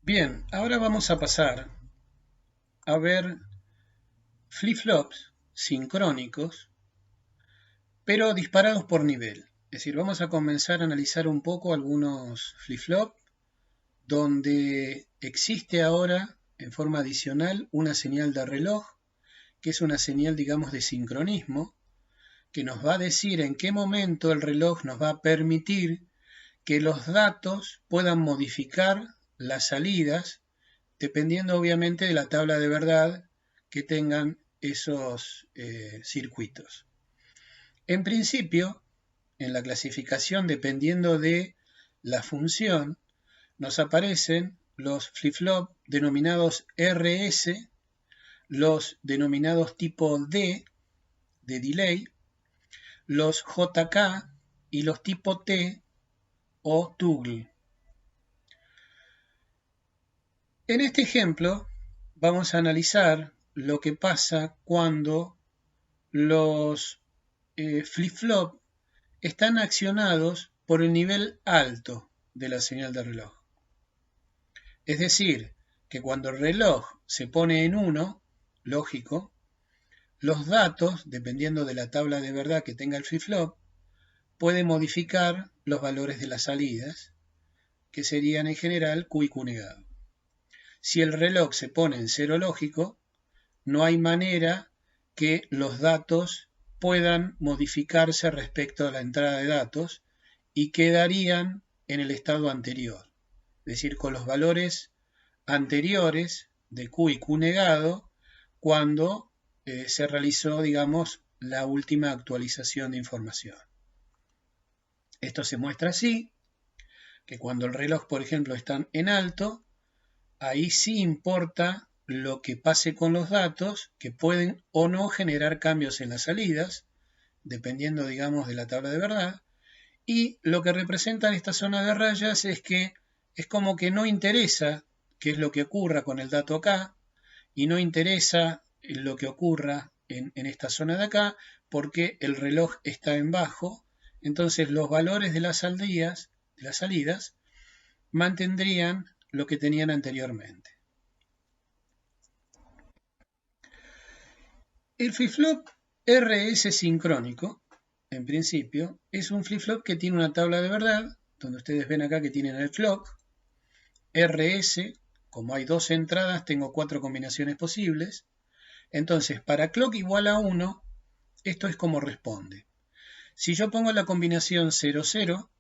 Bien, ahora vamos a pasar a ver flip-flops sincrónicos, pero disparados por nivel. Es decir, vamos a comenzar a analizar un poco algunos flip-flops donde existe ahora en forma adicional una señal de reloj, que es una señal, digamos, de sincronismo, que nos va a decir en qué momento el reloj nos va a permitir que los datos puedan modificar las salidas dependiendo obviamente de la tabla de verdad que tengan esos circuitos. En principio, en la clasificación, dependiendo de la función, nos aparecen los flip-flop denominados RS, los denominados tipo D, de delay, los JK y los tipo T o toggle. En este ejemplo vamos a analizar lo que pasa cuando los flip-flop están accionados por el nivel alto de la señal de reloj. Es decir, que cuando el reloj se pone en 1, lógico, los datos, dependiendo de la tabla de verdad que tenga el flip-flop, pueden modificar los valores de las salidas, que serían en general Q y Q negado. Si el reloj se pone en 0 lógico, no hay manera que los datos puedan modificarse respecto a la entrada de datos y quedarían en el estado anterior, es decir, con los valores anteriores de Q y Q negado cuando se realizó, digamos, la última actualización de información. Esto se muestra así, que cuando el reloj, por ejemplo, está en alto, ahí sí importa lo que pase con los datos, que pueden o no generar cambios en las salidas, dependiendo, digamos, de la tabla de verdad, y lo que representan esta zona de rayas es que es como que no interesa qué es lo que ocurra con el dato acá, y no interesa lo que ocurra en esta zona de acá, porque el reloj está en bajo, entonces los valores de las salidas mantendrían lo que tenían anteriormente. El flip-flop RS sincrónico, en principio, es un flip-flop que tiene una tabla de verdad, donde ustedes ven acá que tienen el clock, RS, como hay dos entradas, tengo 4 combinaciones posibles. Entonces, para clock igual a 1, esto es como responde. Si yo pongo la combinación 0, 0,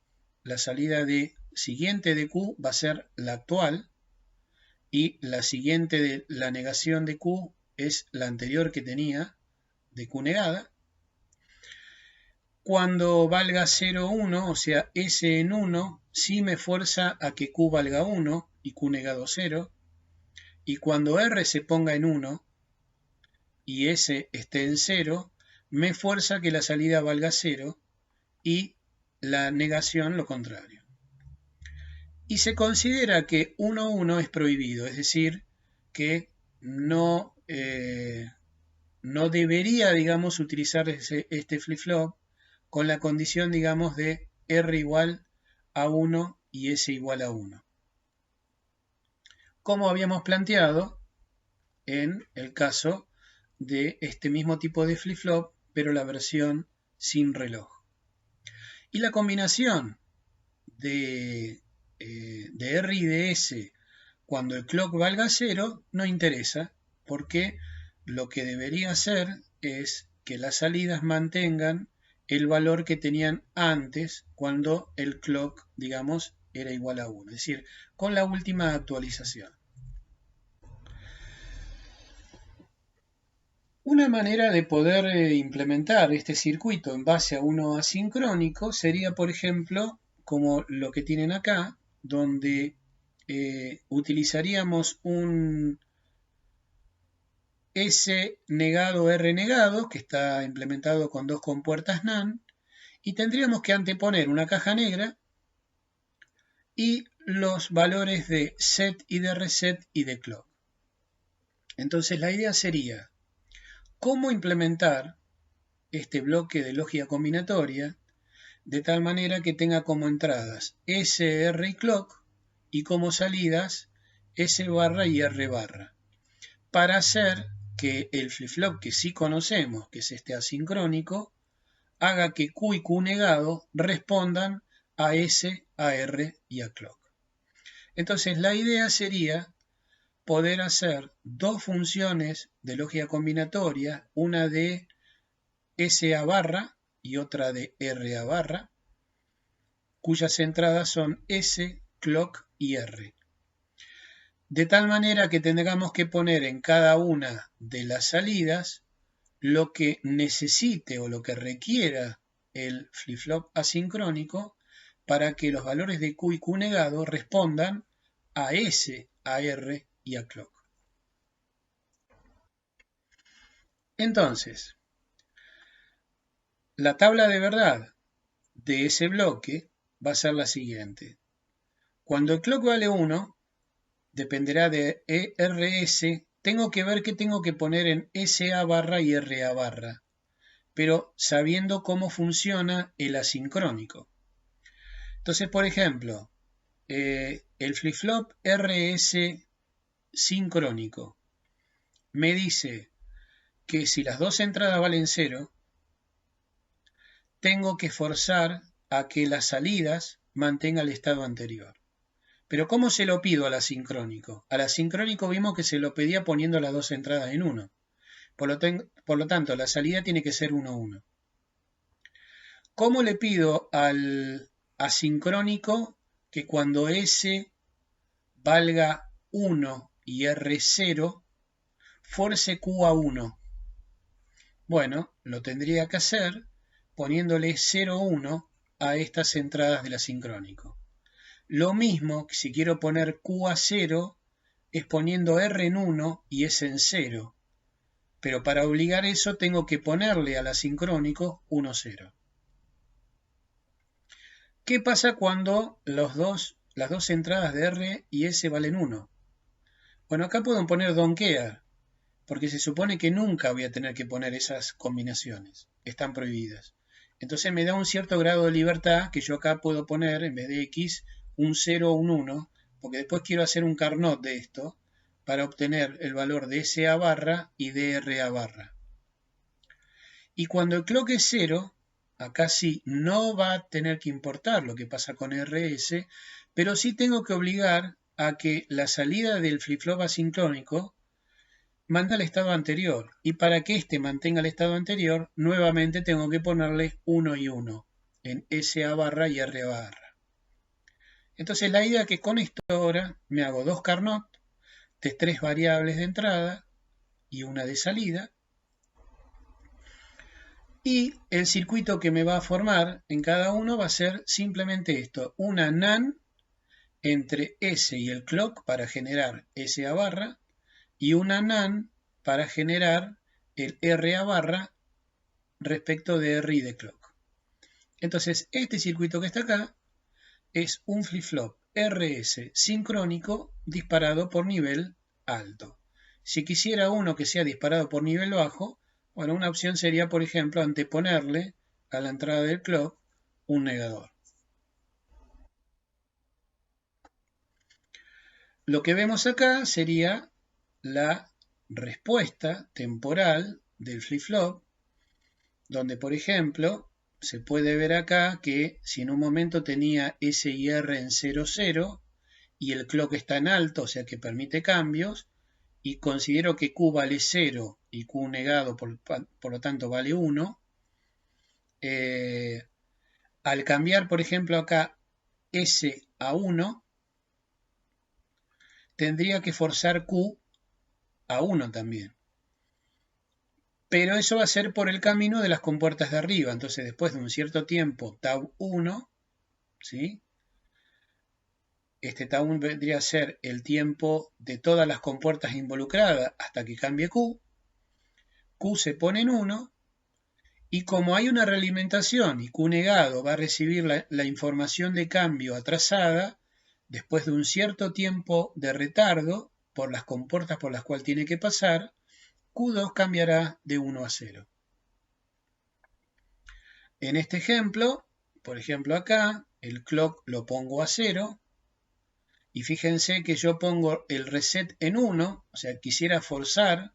la salida de siguiente de Q va a ser la actual, y la siguiente de la negación de Q es la anterior que tenía, de Q negada. Cuando valga 0, 1, o sea, S en 1, sí me fuerza a que Q valga 1 y Q negado 0. Y cuando R se ponga en 1 y S esté en 0, me fuerza que la salida valga 0 y la negación lo contrario. Y se considera que 1, 1 es prohibido, es decir, que no debería, digamos, utilizar este flip-flop con la condición, digamos, de R igual a 1 y S igual a 1. Como habíamos planteado en el caso de este mismo tipo de flip-flop, pero la versión sin reloj. Y la combinación de R y de S cuando el clock valga 0 no interesa, porque lo que debería hacer es que las salidas mantengan el valor que tenían antes cuando el clock, digamos, era igual a 1, es decir, con la última actualización. Una manera de poder implementar este circuito en base a uno asincrónico sería, por ejemplo, como lo que tienen acá, donde utilizaríamos un S negado R negado, que está implementado con dos compuertas NAND, y tendríamos que anteponer una caja negra y los valores de set y de reset y de clock. Entonces la idea sería cómo implementar este bloque de lógica combinatoria de tal manera que tenga como entradas S, R y clock y como salidas S barra y R barra, para hacer que el flip-flop que sí conocemos, que es este asincrónico, haga que Q y Q negado respondan a S, a R y a clock. Entonces la idea sería poder hacer dos funciones de lógica combinatoria, una de SA barra y otra de RA barra, cuyas entradas son S, clock y R. De tal manera que tengamos que poner en cada una de las salidas lo que necesite o lo que requiera el flip-flop asincrónico para que los valores de Q y Q negado respondan a S, a R y a clock. Entonces, la tabla de verdad de ese bloque va a ser la siguiente. Cuando el clock vale 1, dependerá de ERS, tengo que ver qué tengo que poner en SA barra y RA barra, pero sabiendo cómo funciona el asincrónico. Entonces, por ejemplo, el flip-flop RS sincrónico me dice que si las dos entradas valen 0, tengo que forzar a que las salidas mantengan el estado anterior. Pero ¿cómo se lo pido al asincrónico? Al asincrónico vimos que se lo pedía poniendo las dos entradas en 1. Por lo tanto, la salida tiene que ser 1, 1. ¿Cómo le pido al asincrónico que cuando S valga 1 y R 0, force Q a 1? Bueno, lo tendría que hacer poniéndole 0, 1 a estas entradas del asincrónico. Lo mismo que si quiero poner Q a 0 es poniendo R en 1 y S en 0. Pero para obligar eso tengo que ponerle al asincrónico 1, 0. ¿Qué pasa cuando las dos entradas de R y S valen 1? Bueno, acá puedo poner don't care, porque se supone que nunca voy a tener que poner esas combinaciones. Están prohibidas. Entonces me da un cierto grado de libertad que yo acá puedo poner, en vez de X, un 0 o un 1, porque después quiero hacer un Carnot de esto para obtener el valor de SA barra y de RA barra. Y cuando el clock es 0, acá sí no va a tener que importar lo que pasa con RS, pero sí tengo que obligar a que la salida del flip-flop asincrónico manda al estado anterior, y para que éste mantenga el estado anterior, nuevamente tengo que ponerle 1 y 1 en SA barra y R barra. Entonces la idea es que con esto ahora me hago dos Carnot de 3 variables de entrada y una de salida, y el circuito que me va a formar en cada uno va a ser simplemente esto, una NAND entre S y el clock para generar SA barra, y una NAND para generar el RA barra respecto de R y de clock. Entonces, este circuito que está acá es un flip-flop RS sincrónico disparado por nivel alto. Si quisiera uno que sea disparado por nivel bajo, bueno, una opción sería, por ejemplo, anteponerle a la entrada del clock un negador. Lo que vemos acá sería la respuesta temporal del flip-flop, donde, por ejemplo, se puede ver acá que si en un momento tenía S y R en 0, 0, y el clock está en alto, o sea que permite cambios, y considero que Q vale 0 y Q negado, por lo tanto, vale 1, al cambiar, por ejemplo, acá S a 1, tendría que forzar Q a 1 también. Pero eso va a ser por el camino de las compuertas de arriba. Entonces, después de un cierto tiempo, tau 1, ¿sí? Este tau 1 vendría a ser el tiempo de todas las compuertas involucradas hasta que cambie Q. Q se pone en 1. Y como hay una realimentación y Q negado va a recibir la información de cambio atrasada, después de un cierto tiempo de retardo por las compuertas por las cuales tiene que pasar, Q2 cambiará de 1 a 0. En este ejemplo, por ejemplo acá, el clock lo pongo a 0 Y fíjense que yo pongo el reset en 1, o sea, quisiera forzar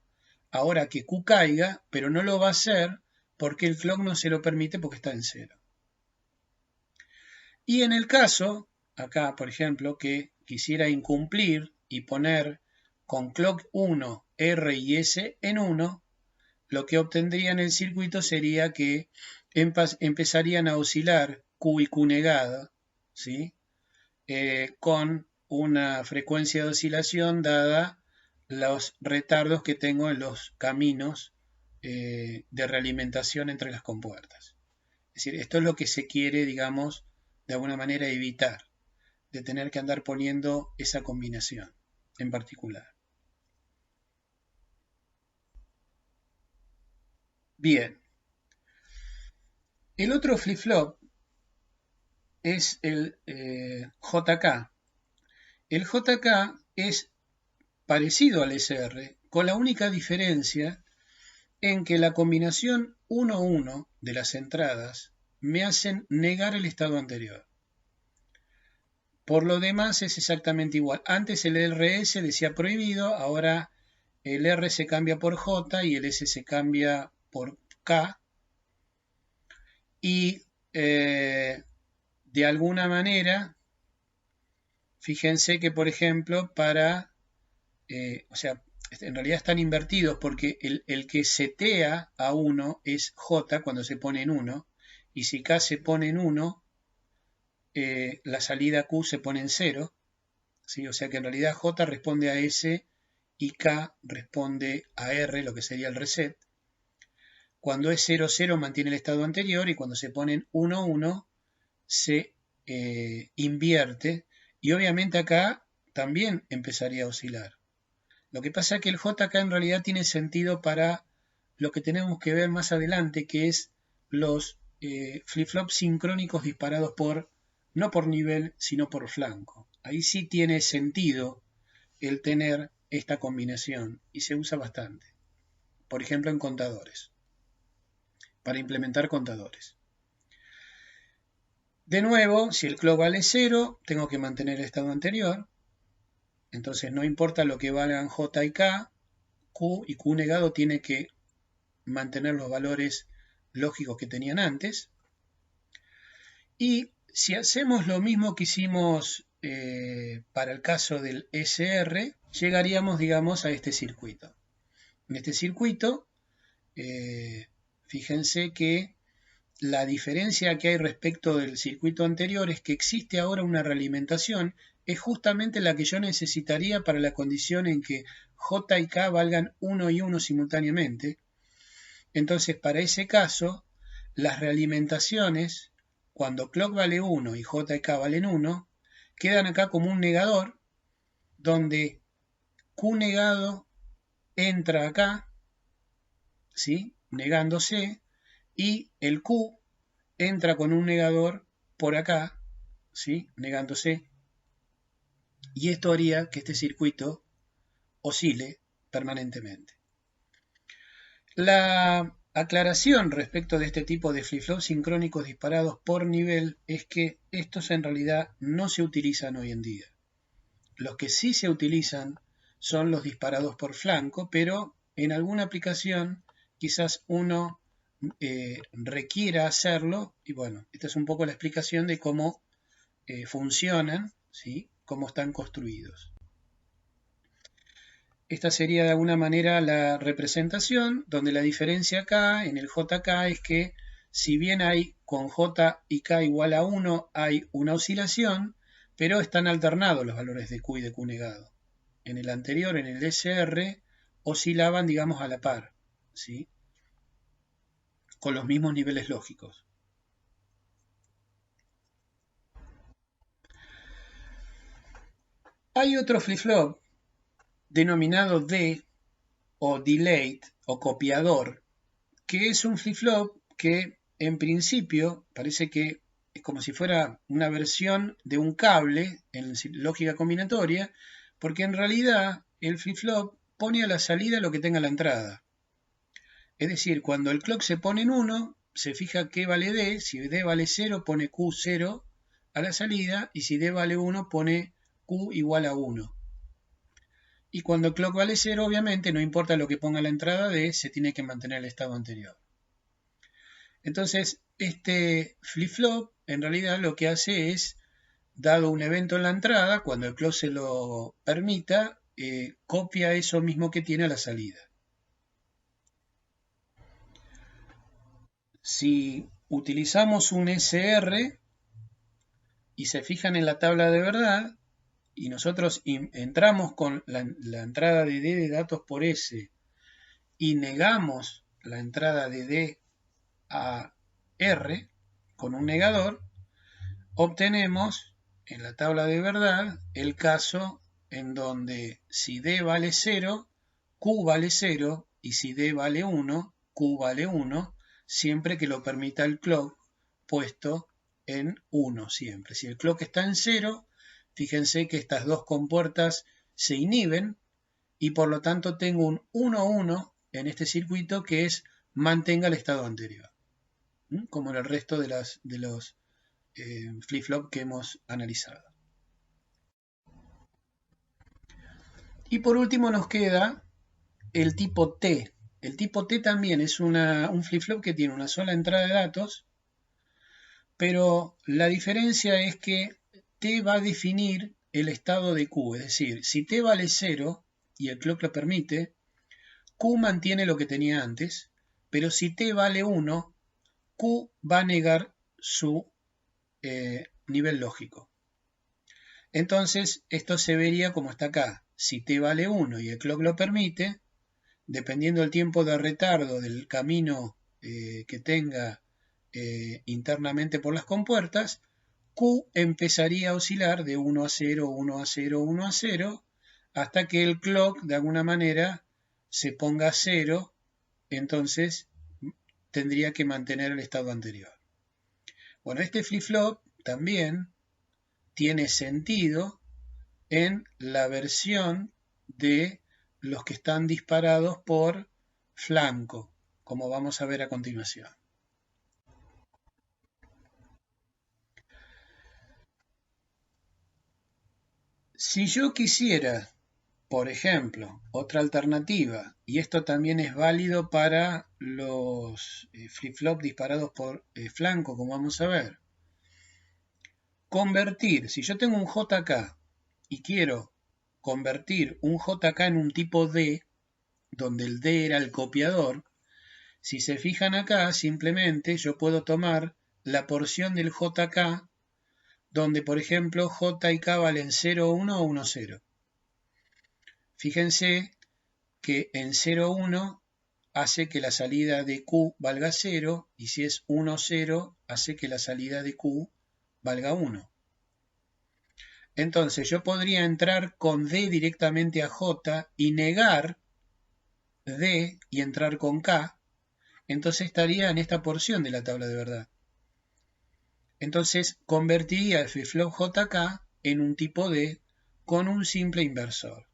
ahora que Q caiga, pero no lo va a hacer porque el clock no se lo permite porque está en 0. Y en el caso, acá por ejemplo, que quisiera incumplir y poner con clock 1, R y S en 1, lo que obtendría en el circuito sería que empezarían a oscilar Q y Q negada, ¿sí? Con una frecuencia de oscilación dada los retardos que tengo en los caminos de realimentación entre las compuertas. Es decir, esto es lo que se quiere, digamos, de alguna manera evitar, de tener que andar poniendo esa combinación en particular. Bien. El otro flip-flop es el JK. El JK es parecido al SR, con la única diferencia en que la combinación 1-1 de las entradas me hacen negar el estado anterior. Por lo demás es exactamente igual. Antes el RS decía prohibido, ahora el R se cambia por J y el S se cambia por K. Y de alguna manera, fíjense que por ejemplo o sea, en realidad están invertidos porque el que setea a 1 es J cuando se pone en 1, y si K se pone en 1, la salida Q se pone en 0, ¿sí? O sea que en realidad J responde a S y K responde a R, lo que sería el reset. Cuando es 0-0 mantiene el estado anterior y cuando se pone en 1-1 se invierte y obviamente acá también empezaría a oscilar. Lo que pasa es que el JK en realidad tiene sentido para lo que tenemos que ver más adelante, que es los flip-flops sincrónicos disparados no por nivel, sino por flanco. Ahí sí tiene sentido el tener esta combinación y se usa bastante. Por ejemplo, en contadores, para implementar contadores. De nuevo, si el clock vale 0, tengo que mantener el estado anterior. Entonces no importa lo que valgan J y K, Q y Q negado tiene que mantener los valores lógicos que tenían antes. Y si hacemos lo mismo que hicimos para el caso del SR, llegaríamos, digamos, a este circuito. En este circuito, fíjense que la diferencia que hay respecto del circuito anterior es que existe ahora una realimentación, es justamente la que yo necesitaría para la condición en que J y K valgan 1 y 1 simultáneamente. Entonces, para ese caso, las realimentaciones, cuando clock vale 1 y J y K valen 1, quedan acá como un negador, donde Q negado entra acá, ¿sí? Negándose, y el Q entra con un negador por acá, ¿sí? Negándose, y esto haría que este circuito oscile permanentemente. La aclaración respecto de este tipo de flip-flops sincrónicos disparados por nivel es que estos en realidad no se utilizan hoy en día. Los que sí se utilizan son los disparados por flanco, pero en alguna aplicación quizás uno requiera hacerlo, y bueno, esta es un poco la explicación de cómo funcionan, ¿sí? Cómo están construidos. Esta sería de alguna manera la representación, donde la diferencia acá en el JK es que si bien hay con J y K igual a 1 hay una oscilación, pero están alternados los valores de Q y de Q negado. En el anterior, en el SR, oscilaban, digamos, a la par, ¿sí? Con los mismos niveles lógicos. Hay otro flip-flop denominado D o delayed o copiador, que es un flip-flop que en principio parece que es como si fuera una versión de un cable en lógica combinatoria, porque en realidad el flip-flop pone a la salida lo que tenga la entrada. Es decir, cuando el clock se pone en 1, se fija qué vale D, si D vale 0 pone Q0 a la salida, y si D vale 1 pone Q igual a 1. Y cuando el clock vale 0, obviamente, no importa lo que ponga la entrada D, se tiene que mantener el estado anterior. Entonces, este flip-flop en realidad lo que hace es, dado un evento en la entrada, cuando el clock se lo permita, copia eso mismo que tiene a la salida. Si utilizamos un SR y se fijan en la tabla de verdad, y nosotros entramos con la entrada de D de datos por S y negamos la entrada de D a R con un negador, obtenemos en la tabla de verdad el caso en donde si D vale 0, Q vale 0, y si D vale 1, Q vale 1, siempre que lo permita el clock puesto en 1 siempre. Si el clock está en 0, fíjense que estas dos compuertas se inhiben y por lo tanto tengo un 1-1 en este circuito que es mantenga el estado anterior, como en el resto de los flip-flop que hemos analizado. Y por último nos queda el tipo T. El tipo T también es un flip-flop que tiene una sola entrada de datos, pero la diferencia es que T va a definir el estado de Q, es decir, si T vale 0 y el clock lo permite, Q mantiene lo que tenía antes, pero si T vale 1, Q va a negar su nivel lógico. Entonces, esto se vería como está acá. Si T vale 1 y el clock lo permite, dependiendo del tiempo de retardo del camino que tenga internamente por las compuertas, Q empezaría a oscilar de 1 a 0, 1 a 0, 1 a 0, hasta que el clock de alguna manera se ponga a 0, entonces tendría que mantener el estado anterior. Bueno, este flip-flop también tiene sentido en la versión de los que están disparados por flanco, como vamos a ver a continuación. Si yo quisiera, por ejemplo, otra alternativa, y esto también es válido para los flip-flop disparados por flanco, como vamos a ver, convertir, si yo tengo un JK y quiero convertir un JK en un tipo D, donde el D era el copiador, si se fijan acá, simplemente yo puedo tomar la porción del JK, donde por ejemplo J y K valen 0, 1 o 1, 0. Fíjense que en 0, 1 hace que la salida de Q valga 0, y si es 1, 0, hace que la salida de Q valga 1. Entonces yo podría entrar con D directamente a J y negar D y entrar con K, entonces estaría en esta porción de la tabla de verdad. Entonces convertiría el flip-flop JK en un tipo D con un simple inversor.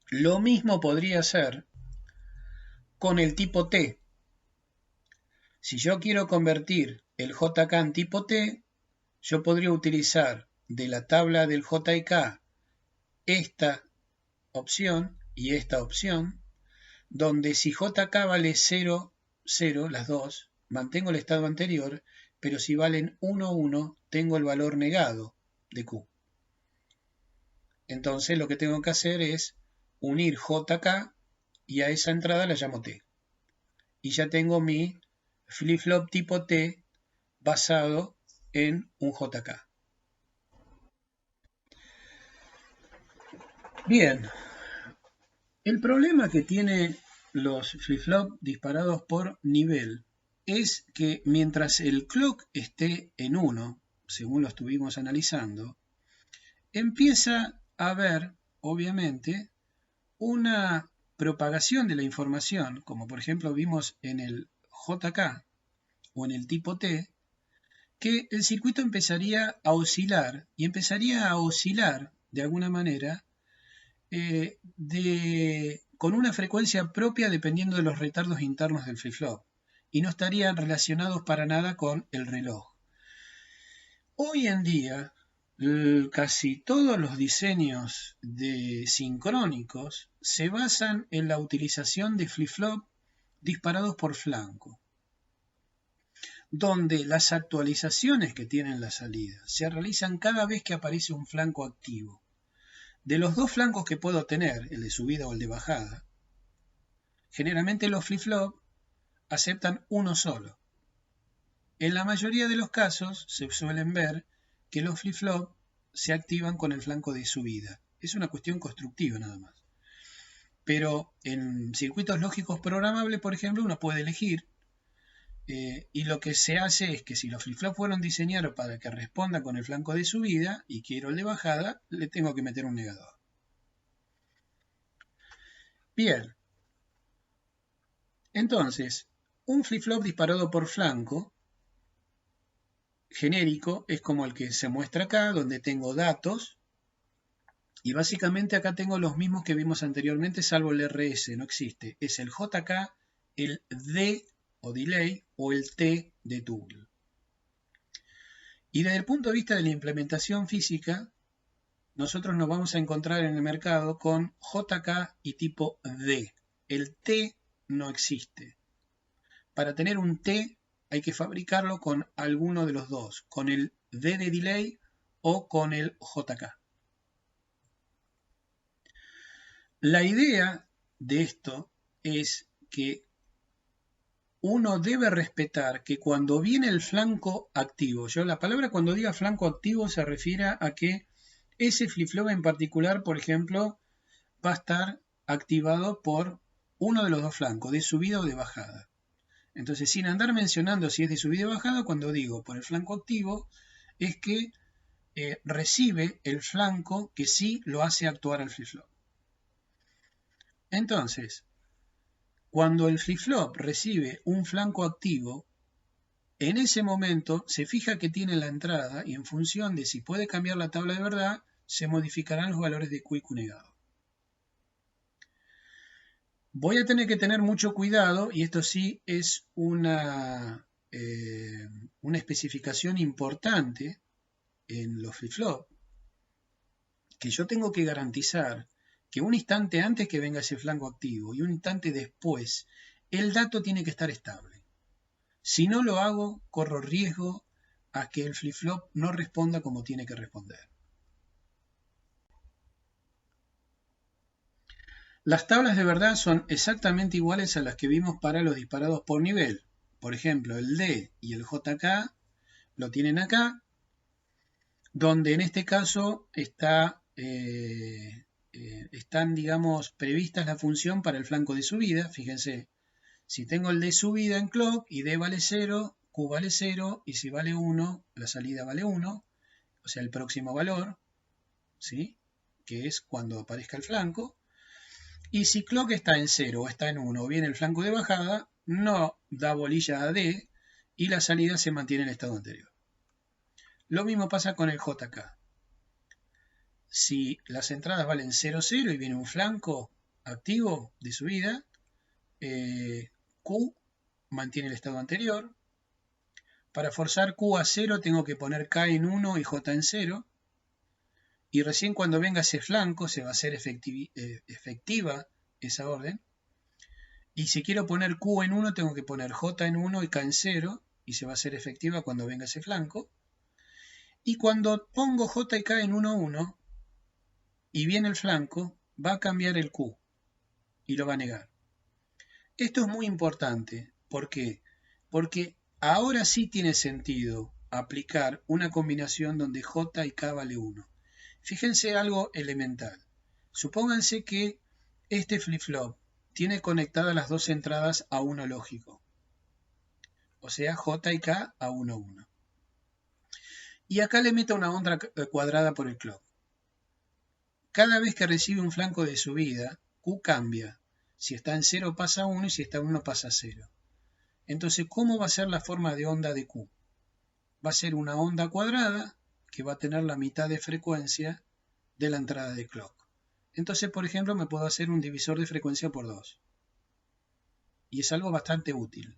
Lo mismo podría ser con el tipo T. Si yo quiero convertir el JK en tipo T, yo podría utilizar de la tabla del J y K esta opción y esta opción, donde si JK vale 0, 0, las dos, mantengo el estado anterior, pero si valen 1, 1, tengo el valor negado de Q. Entonces lo que tengo que hacer es unir JK y a esa entrada la llamo T. Y ya tengo mi flip-flop tipo T basado en un JK. Bien, el problema que tiene los flip-flop disparados por nivel es que mientras el clock esté en 1, según lo estuvimos analizando, empieza a haber, obviamente, una propagación de la información, como por ejemplo vimos en el JK o en el tipo T, que el circuito empezaría a oscilar y empezaría a oscilar de alguna manera con una frecuencia propia dependiendo de los retardos internos del flip-flop y no estarían relacionados para nada con el reloj. Hoy en día, casi todos los diseños de sincrónicos se basan en la utilización de flip-flop disparados por flanco, donde las actualizaciones que tienen la salida se realizan cada vez que aparece un flanco activo. De los dos flancos que puedo tener, el de subida o el de bajada, generalmente los flip-flop aceptan uno solo. En la mayoría de los casos se suelen ver que los flip-flop se activan con el flanco de subida. Es una cuestión constructiva nada más. Pero en circuitos lógicos programables, por ejemplo, uno puede elegir y lo que se hace es que si los flip-flop fueron diseñados para que responda con el flanco de subida y quiero el de bajada, le tengo que meter un negador. Bien. Entonces, un flip-flop disparado por flanco genérico es como el que se muestra acá, donde tengo datos, y básicamente acá tengo los mismos que vimos anteriormente, salvo el RS, no existe. Es el JK, el D o delay o el T de toggle. Y desde el punto de vista de la implementación física, nosotros nos vamos a encontrar en el mercado con JK y tipo D. El T no existe. Para tener un T hay que fabricarlo con alguno de los dos, con el D de delay o con el JK. La idea de esto es que uno debe respetar que cuando viene el flanco activo, la palabra cuando diga flanco activo se refiere a que ese flip-flop en particular, por ejemplo, va a estar activado por uno de los dos flancos, de subida o de bajada. Entonces, sin andar mencionando si es de subida o bajada, cuando digo por el flanco activo, es que recibe el flanco que sí lo hace actuar al flip-flop. Entonces, cuando el flip-flop recibe un flanco activo, en ese momento se fija que tiene la entrada y en función de si puede cambiar la tabla de verdad, se modificarán los valores de Q y Q negado. Voy a tener que tener mucho cuidado, y esto sí es una especificación importante en los flip-flop, que yo tengo que garantizar que un instante antes que venga ese flanco activo y un instante después, el dato tiene que estar estable. Si no lo hago, corro riesgo a que el flip-flop no responda como tiene que responder. Las tablas de verdad son exactamente iguales a las que vimos para los disparados por nivel. Por ejemplo, el D y el JK lo tienen acá, donde en este caso están, digamos, previstas la función para el flanco de subida. Fíjense, si tengo el D subida en clock y D vale 0, Q vale 0, y si vale 1, la salida vale 1, o sea, el próximo valor, ¿sí? Que es cuando aparezca el flanco. Y si clock está en 0 o está en 1 o viene el flanco de bajada, no da bolilla a D y la salida se mantiene en el estado anterior. Lo mismo pasa con el JK. Si las entradas valen 0, 0 y viene un flanco activo de subida, Q mantiene el estado anterior. Para forzar Q a 0 tengo que poner K en 1 y J en 0. Y recién cuando venga ese flanco se va a hacer efectiva esa orden. Y si quiero poner Q en 1 tengo que poner J en 1 y K en 0. Y se va a hacer efectiva cuando venga ese flanco. Y cuando pongo J y K en 1, 1 y viene el flanco, va a cambiar el Q y lo va a negar. Esto es muy importante. ¿Por qué? Porque ahora sí tiene sentido aplicar una combinación donde J y K vale 1. Fíjense algo elemental. Supónganse que este flip-flop tiene conectadas las dos entradas a 1 lógico. O sea, J y K a 1, 1. Y acá le meto una onda cuadrada por el clock. Cada vez que recibe un flanco de subida, Q cambia. Si está en 0 pasa a 1 y si está en 1 pasa a 0. Entonces, ¿cómo va a ser la forma de onda de Q? Va a ser una onda cuadrada que va a tener la mitad de frecuencia de la entrada de clock. Entonces, por ejemplo, me puedo hacer un divisor de frecuencia por 2. Y es algo bastante útil.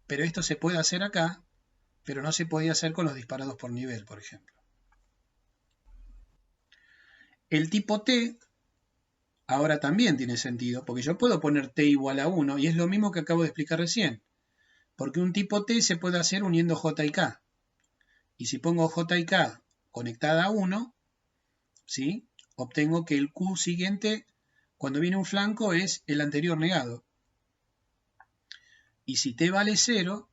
Pero esto se puede hacer acá pero no se podía hacer con los disparados por nivel, por ejemplo. El tipo T ahora también tiene sentido, porque yo puedo poner T igual a 1, y es lo mismo que acabo de explicar recién, porque un tipo T se puede hacer uniendo J y K. Y si pongo J y K conectada a 1, ¿sí? Obtengo que el Q siguiente, cuando viene un flanco, es el anterior negado. Y si T vale 0,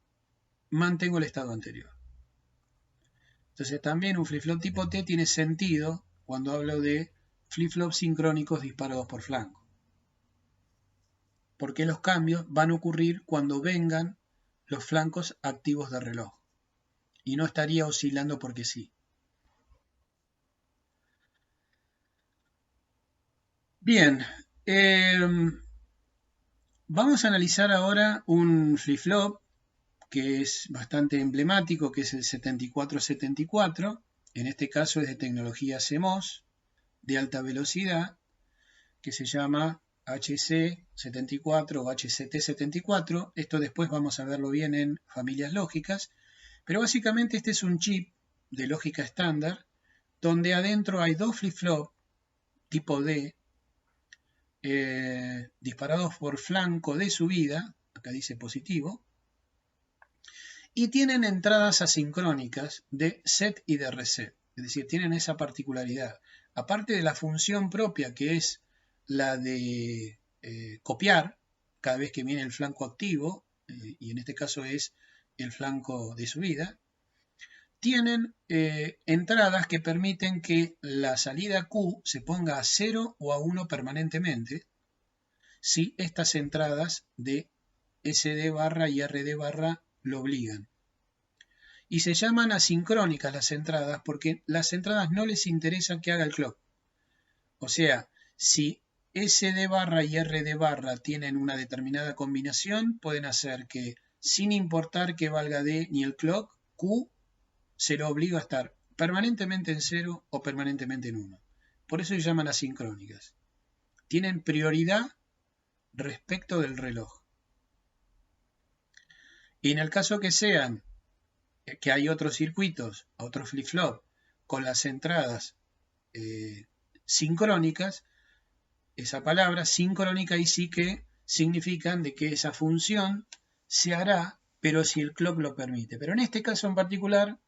mantengo el estado anterior. Entonces también un flip-flop tipo T tiene sentido cuando hablo de flip-flops sincrónicos disparados por flanco. Porque los cambios van a ocurrir cuando vengan los flancos activos del reloj. Y no estaría oscilando porque sí. Bien, vamos a analizar ahora un flip-flop que es bastante emblemático, que es el 7474. En este caso es de tecnología CMOS, de alta velocidad, que se llama HC74 o HCT74. Esto después vamos a verlo bien en familias lógicas, pero básicamente este es un chip de lógica estándar, donde adentro hay dos flip-flop tipo D, disparados por flanco de subida, acá dice positivo, y tienen entradas asincrónicas de set y de reset, es decir, tienen esa particularidad. Aparte de la función propia que es la de copiar cada vez que viene el flanco activo, y en este caso es el flanco de subida, tienen entradas que permiten que la salida Q se ponga a 0 o a 1 permanentemente si estas entradas de SD barra y RD barra lo obligan. Y se llaman asincrónicas las entradas porque las entradas no les interesa que haga el clock. O sea, si SD barra y RD barra tienen una determinada combinación, pueden hacer que, sin importar que valga D ni el clock, Q se lo obliga a estar permanentemente en 0 o permanentemente en 1. Por eso se llaman asincrónicas. Tienen prioridad respecto del reloj. Y en el caso que sean, que hay otros circuitos, otros flip-flop, con las entradas sincrónicas, esa palabra sincrónica y sí que significan de que esa función se hará, pero si el clock lo permite. Pero en este caso en particular,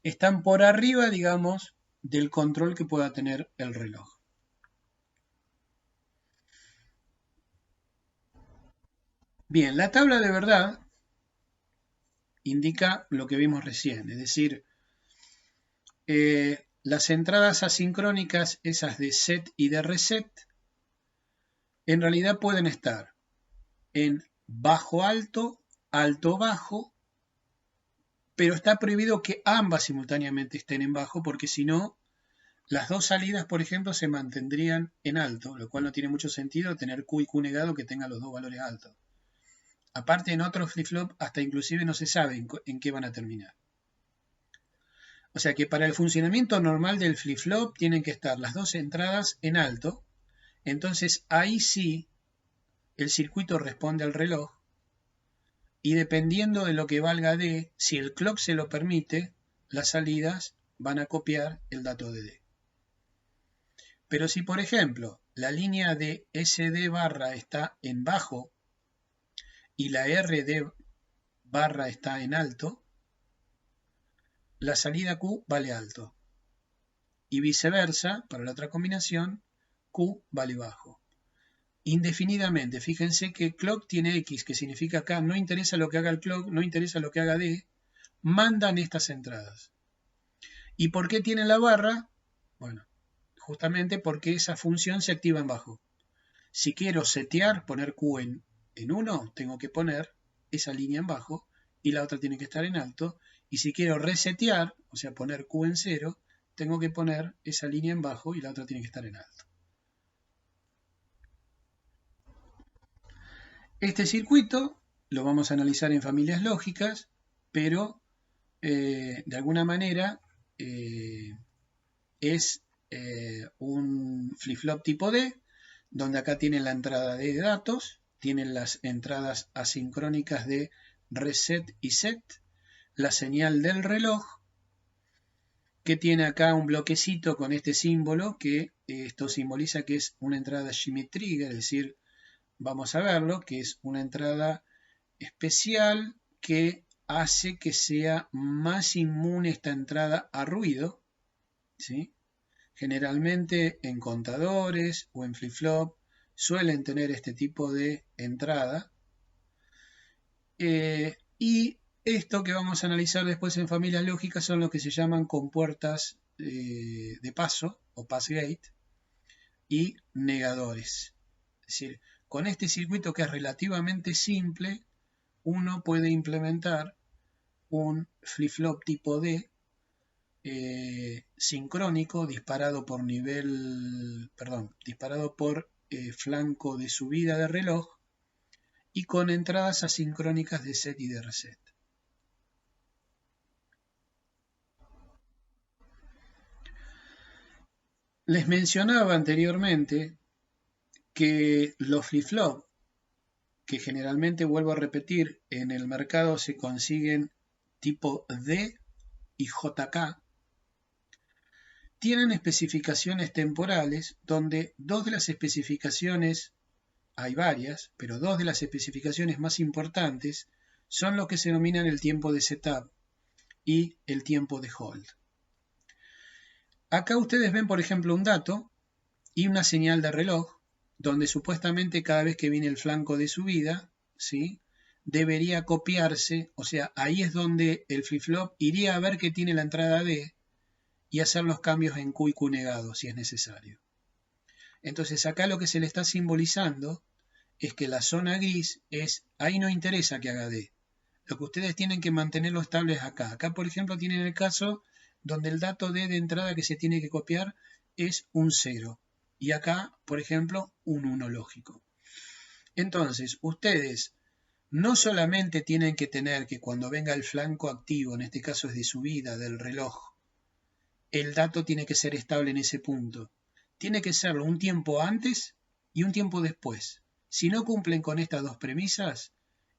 están por arriba, digamos, del control que pueda tener el reloj. Bien, la tabla de verdad indica lo que vimos recién, es decir, las entradas asincrónicas, esas de set y de reset, en realidad pueden estar en bajo-alto, alto-bajo, pero está prohibido que ambas simultáneamente estén en bajo, porque si no, las dos salidas, por ejemplo, se mantendrían en alto, lo cual no tiene mucho sentido tener Q y Q negado que tengan los dos valores altos. Aparte, en otros flip-flop, hasta inclusive no se sabe en qué van a terminar. O sea que para el funcionamiento normal del flip-flop tienen que estar las dos entradas en alto. Entonces ahí sí el circuito responde al reloj. Y dependiendo de lo que valga D, si el clock se lo permite, las salidas van a copiar el dato de D. Pero si por ejemplo la línea de SD barra está en bajo y la RD barra está en alto, la salida Q vale alto. Y viceversa, para la otra combinación, Q vale bajo. Indefinidamente, fíjense que clock tiene X, que significa acá no interesa lo que haga el clock, no interesa lo que haga D, mandan estas entradas. ¿Y por qué tienen la barra? Bueno, justamente porque esa función se activa en bajo. Si quiero setear, poner Q en 1, tengo que poner esa línea en bajo y la otra tiene que estar en alto. Y si quiero resetear, o sea, poner Q en 0, tengo que poner esa línea en bajo y la otra tiene que estar en alto. Este circuito lo vamos a analizar en familias lógicas, pero de alguna manera es un flip-flop tipo D, donde acá tienen la entrada de datos, tienen las entradas asincrónicas de reset y set, la señal del reloj, que tiene acá un bloquecito con este símbolo, que esto simboliza que es una entrada Schmitt Trigger, es decir, vamos a verlo, que es una entrada especial que hace que sea más inmune esta entrada a ruido, ¿sí? Generalmente en contadores o en flip-flop suelen tener este tipo de entrada. Y esto que vamos a analizar después en familias lógicas son lo que se llaman compuertas de paso o pass gate y negadores. Es decir, con este circuito que es relativamente simple, uno puede implementar un flip-flop tipo D sincrónico disparado por flanco de subida de reloj y con entradas asincrónicas de set y de reset. Les mencionaba anteriormente que los flip-flop, que generalmente, vuelvo a repetir, en el mercado se consiguen tipo D y JK, tienen especificaciones temporales donde dos de las especificaciones, hay varias, pero dos de las especificaciones más importantes son lo que se denominan el tiempo de setup y el tiempo de hold. Acá ustedes ven, por ejemplo, un dato y una señal de reloj, donde supuestamente cada vez que viene el flanco de subida, ¿sí?, debería copiarse, o sea, ahí es donde el flip-flop iría a ver que tiene la entrada D y hacer los cambios en Q y Q negado, si es necesario. Entonces acá lo que se le está simbolizando es que la zona gris es, ahí no interesa que haga D. Lo que ustedes tienen que mantenerlo estable es acá. Acá, por ejemplo, tienen el caso donde el dato D de entrada que se tiene que copiar es un 0. Y acá, por ejemplo, un 1 lógico. Entonces, ustedes no solamente tienen que tener que cuando venga el flanco activo, en este caso es de subida del reloj, el dato tiene que ser estable en ese punto. Tiene que serlo un tiempo antes y un tiempo después. Si no cumplen con estas dos premisas,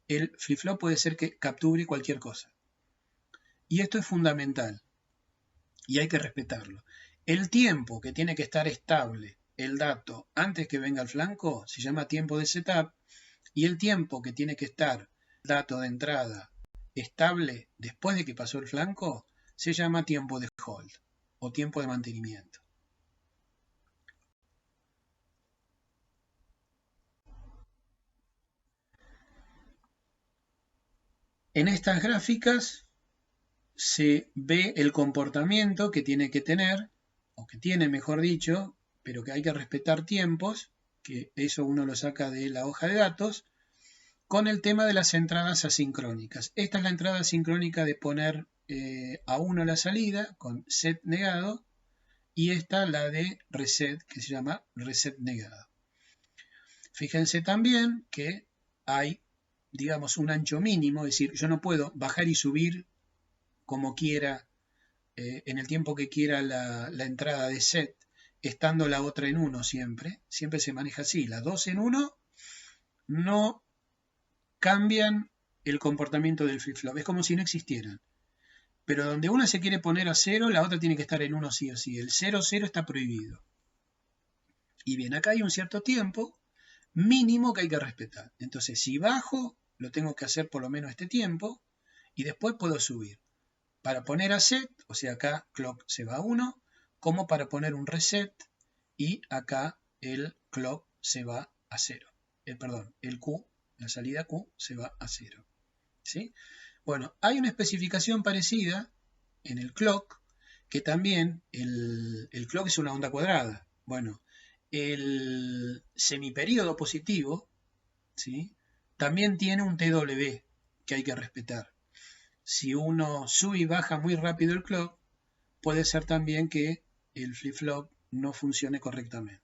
el flip-flop puede ser que capture cualquier cosa. Y esto es fundamental y hay que respetarlo. El tiempo que tiene que estar estable el dato antes que venga el flanco se llama tiempo de setup, y el tiempo que tiene que estar el dato de entrada estable después de que pasó el flanco se llama tiempo de hold o tiempo de mantenimiento. En estas gráficas se ve el comportamiento que tiene que tener, o que tiene, mejor dicho, pero que hay que respetar tiempos, que eso uno lo saca de la hoja de datos, con el tema de las entradas asincrónicas. Esta es la entrada asincrónica de poner a 1 la salida, con set negado, y esta la de reset, que se llama reset negado. Fíjense también que hay, digamos, un ancho mínimo, es decir, yo no puedo bajar y subir como quiera, en el tiempo que quiera la entrada de set, estando la otra en 1 siempre. Siempre se maneja así. Las dos en 1 no cambian el comportamiento del flip-flop. Es como si no existieran. Pero donde una se quiere poner a 0, la otra tiene que estar en 1 sí o sí. El 0,0 está prohibido. Y bien, acá hay un cierto tiempo mínimo que hay que respetar. Entonces, si bajo, lo tengo que hacer por lo menos este tiempo, y después puedo subir. Para poner a set, o sea, acá clock se va a 1, como para poner un reset, y acá el clock se va a 0. Perdón, el Q, la salida Q, se va a 0. ¿Sí? Bueno, hay una especificación parecida en el clock, que también el clock es una onda cuadrada. Bueno, el semiperíodo positivo, ¿sí?, también tiene un TW que hay que respetar. Si uno sube y baja muy rápido el clock, puede ser también que el flip-flop no funcione correctamente.